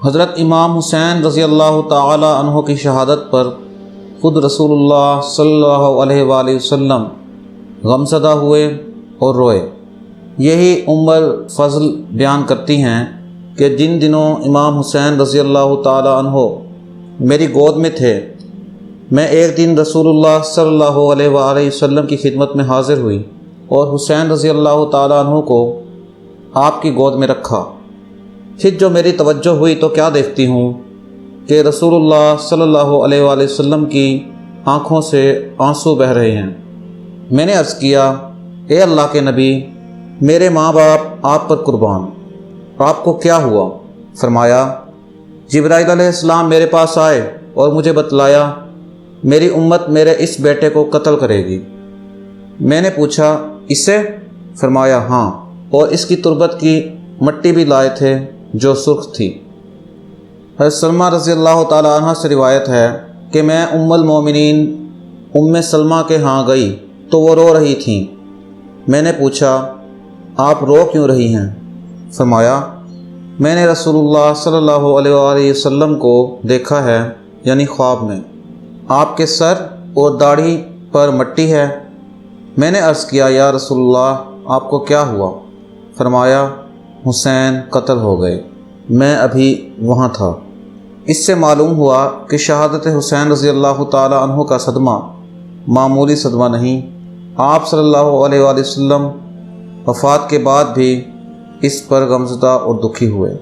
حضرت امام حسین رضی اللہ تعالی عنہ کی شہادت پر خود رسول اللہ صلی اللہ علیہ وآلہ وسلم غمزدہ ہوئے اور روئے۔ یہی فضل بیان کرتی ہیں کہ جن دنوں امام حسین رضی اللہ تعالی عنہ میری گود میں تھے، میں ایک دن رسول اللہ صلی اللہ علیہ وآلہ وسلم کی خدمت میں حاضر ہوئی اور حسین رضی اللہ تعالی عنہ کو آپ کی گود میں رکھا۔ پھر جو میری توجہ ہوئی تو کیا دیکھتی ہوں کہ رسول اللہ صلی اللہ علیہ وآلہ وسلم کی آنکھوں سے آنسو بہہ رہے ہیں۔ میں نے عرض کیا، اے اللہ کے نبی، میرے ماں باپ آپ پر قربان، آپ کو کیا ہوا؟ فرمایا، جبرائیل علیہ السلام میرے پاس آئے اور مجھے بتلایا میری امت میرے اس بیٹے کو قتل کرے گی۔ میں نے پوچھا، اسے؟ فرمایا، ہاں، اور اس کی تربت کی مٹی بھی لائے تھے جو سرخ تھی۔ حضرت سلمہ رضی اللہ تعالی عنہ سے روایت ہے کہ میں ام المومنین ام سلمہ کے ہاں گئی تو وہ رو رہی تھیں۔ میں نے پوچھا، آپ رو کیوں رہی ہیں؟ فرمایا، میں نے رسول اللہ صلی اللہ علیہ وآلہ وسلم کو دیکھا ہے، یعنی خواب میں، آپ کے سر اور داڑھی پر مٹی ہے۔ میں نے عرض کیا، یا رسول اللہ، آپ کو کیا ہوا؟ فرمایا، حسین قتل ہو گئے، میں ابھی وہاں تھا۔ اس سے معلوم ہوا کہ شہادت حسین رضی اللہ تعالی عنہ کا صدمہ معمولی صدمہ نہیں۔ آپ صلی اللہ علیہ وآلہ وسلم وفات کے بعد بھی اس پر غمزدہ اور دکھی ہوئے۔